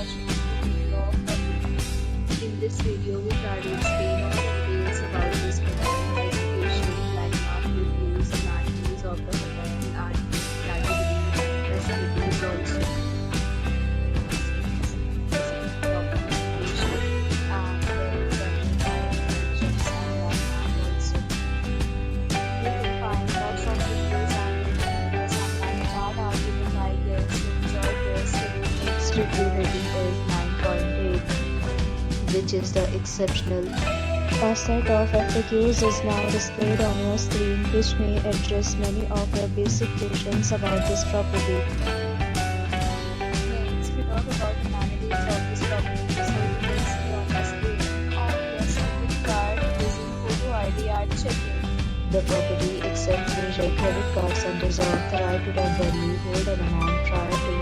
watching the video of property. In this video, we try to explain all the details about this property, like location, landmark, reviews, amenities of the hotel, art, category, facilities also. Review rating is 9.8, which is the exceptional. A set of FAQs is now displayed on your screen, which may address many of your basic questions about this property. Next, we talk about the amenities of this property. So you can see on the screen, on your second card using photo ID at check-in. The property accepts major credit cards and reserves the right to temporarily hold an amount prior to